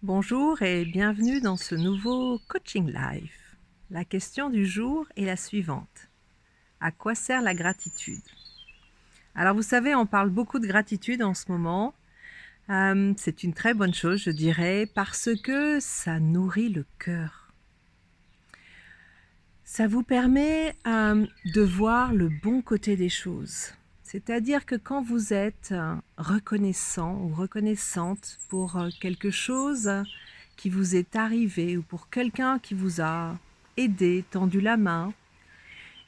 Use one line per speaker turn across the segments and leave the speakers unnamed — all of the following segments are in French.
Bonjour et bienvenue dans ce nouveau Coaching Live. La question du jour est la suivante. À quoi sert la gratitude? Alors vous savez, on parle beaucoup de gratitude en ce moment. C'est une très bonne chose, je dirais, parce que ça nourrit le cœur. Ça vous permet de voir le bon côté des choses. C'est-à-dire que quand vous êtes reconnaissant ou reconnaissante pour quelque chose qui vous est arrivé ou pour quelqu'un qui vous a aidé, tendu la main,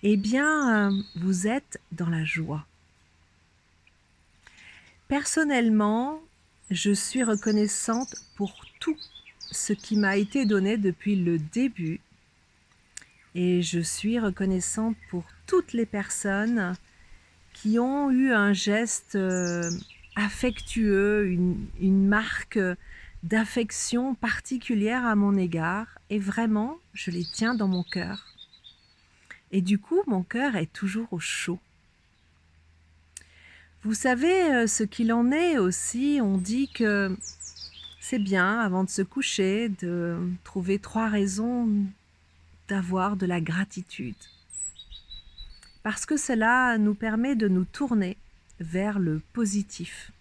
eh bien, vous êtes dans la joie. Personnellement, je suis reconnaissante pour tout ce qui m'a été donné depuis le début et je suis reconnaissante pour toutes les personnes qui ont eu un geste affectueux, une marque d'affection particulière à mon égard et vraiment, je les tiens dans mon cœur. Et du coup, mon cœur est toujours au chaud. Vous savez ce qu'il en est aussi, on dit que c'est bien, avant de se coucher, de trouver 3 raisons d'avoir de la gratitude. Parce que cela nous permet de nous tourner vers le positif,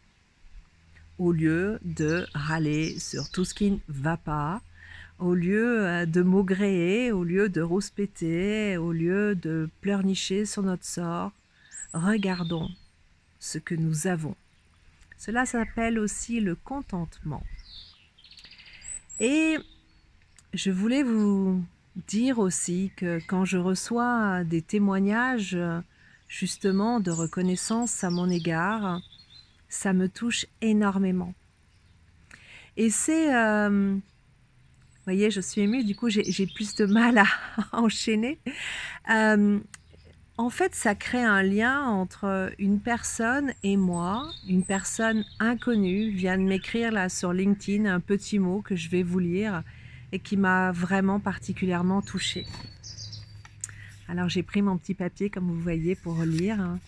au lieu de râler sur tout ce qui ne va pas, au lieu de maugréer, au lieu de rouspéter, au lieu de pleurnicher sur notre sort. Regardons ce que nous avons. Cela s'appelle aussi le contentement. Et je voulais vous dire aussi que quand je reçois des témoignages justement de reconnaissance à mon égard, ça me touche énormément. Et c'est, vous voyez, je suis émue, du coup j'ai plus de mal à enchaîner. En fait, ça crée un lien entre une personne et moi. Une personne inconnue vient de m'écrire là sur LinkedIn un petit mot que je vais vous lire et qui m'a vraiment particulièrement touchée. Alors j'ai pris mon petit papier comme vous voyez pour lire.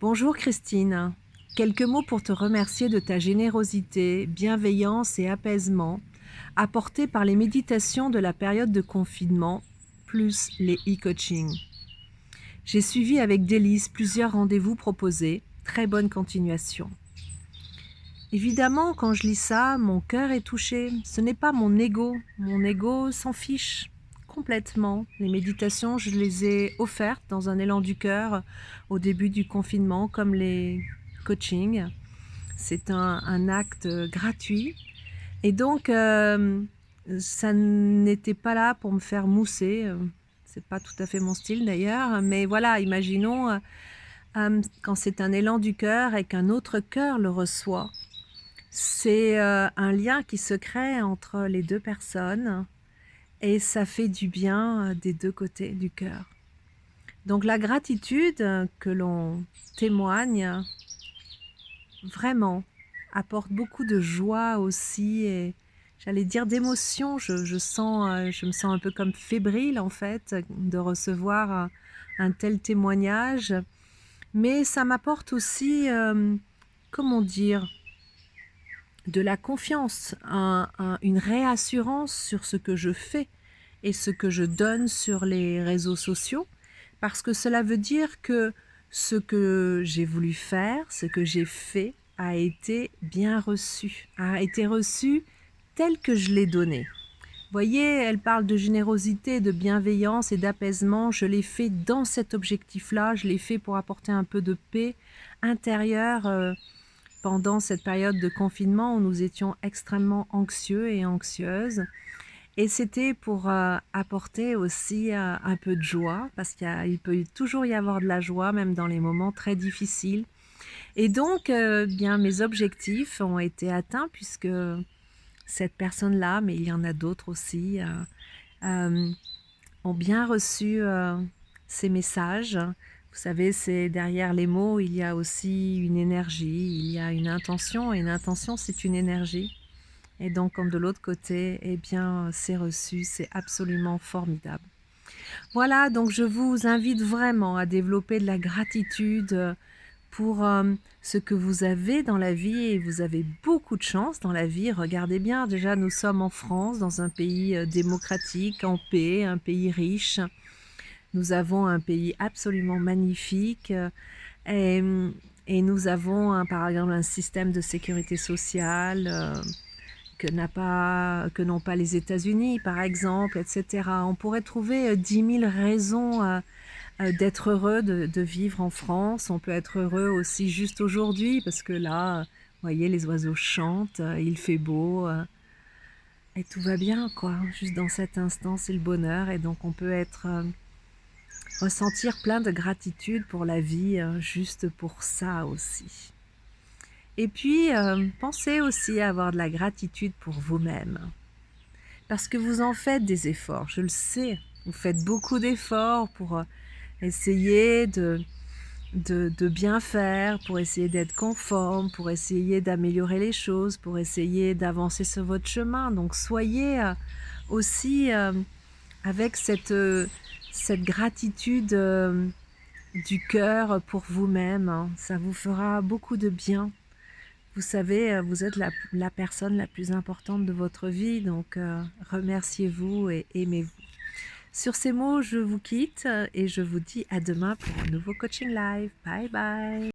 Bonjour Christine, quelques mots pour te remercier de ta générosité, bienveillance et apaisement apportés par les méditations de la période de confinement plus les e-coaching. J'ai suivi avec délice plusieurs rendez-vous proposés. Très bonne continuation. Évidemment, quand je lis ça, mon cœur est touché. Ce n'est pas mon ego. Mon ego s'en fiche complètement. Les méditations, je les ai offertes dans un élan du cœur au début du confinement, comme les coachings. C'est un acte gratuit. Et donc, ça n'était pas là pour me faire mousser. C'est pas tout à fait mon style d'ailleurs, mais voilà, imaginons quand c'est un élan du cœur et qu'un autre cœur le reçoit. C'est un lien qui se crée entre les deux personnes et ça fait du bien des deux côtés du cœur. Donc la gratitude que l'on témoigne vraiment apporte beaucoup de joie aussi et j'allais dire d'émotion. Je me sens un peu comme fébrile en fait de recevoir un tel témoignage. Mais ça m'apporte aussi, comment dire, de la confiance, une réassurance sur ce que je fais et ce que je donne sur les réseaux sociaux. Parce que cela veut dire que ce que j'ai voulu faire, ce que j'ai fait, a été bien reçu, a été reçu tel que je l'ai donné. Voyez, elle parle de générosité, de bienveillance et d'apaisement. Je l'ai fait dans cet objectif-là. Je l'ai fait pour apporter un peu de paix intérieure pendant cette période de confinement où nous étions extrêmement anxieux et anxieuses. Et c'était pour apporter aussi un peu de joie, parce qu'il peut toujours y avoir de la joie, même dans les moments très difficiles. Et donc, bien, mes objectifs ont été atteints, puisque cette personne-là, mais il y en a d'autres aussi, ont bien reçu ces messages. Vous savez, c'est derrière les mots, il y a aussi une énergie, il y a une intention, et une intention, c'est une énergie. Et donc, comme de l'autre côté, eh bien, c'est reçu, c'est absolument formidable. Voilà, donc je vous invite vraiment à développer de la gratitude pour ce que vous avez dans la vie, et vous avez beaucoup de chance dans la vie. Regardez bien, déjà nous sommes en France, dans un pays démocratique, en paix, un pays riche. Nous avons un pays absolument magnifique et, et nous avons par exemple un système de sécurité sociale que n'ont pas les États-Unis, par exemple, etc. On pourrait trouver 10 000 raisons d'être heureux de vivre en France. On peut être heureux aussi juste aujourd'hui, parce que là, vous voyez, les oiseaux chantent, il fait beau, et tout va bien, quoi. Juste dans cet instant, c'est le bonheur, et donc on peut ressentir plein de gratitude pour la vie, juste pour ça aussi. Et puis, pensez aussi à avoir de la gratitude pour vous-même. Parce que vous en faites des efforts, je le sais. Vous faites beaucoup d'efforts pour essayer de bien faire, pour essayer d'être conforme, pour essayer d'améliorer les choses, pour essayer d'avancer sur votre chemin. Donc soyez aussi avec cette gratitude du cœur pour vous-même, hein. Ça vous fera beaucoup de bien. Vous savez, vous êtes la personne la plus importante de votre vie, donc remerciez-vous et aimez-vous. Sur ces mots, je vous quitte et je vous dis à demain pour un nouveau coaching live. Bye bye!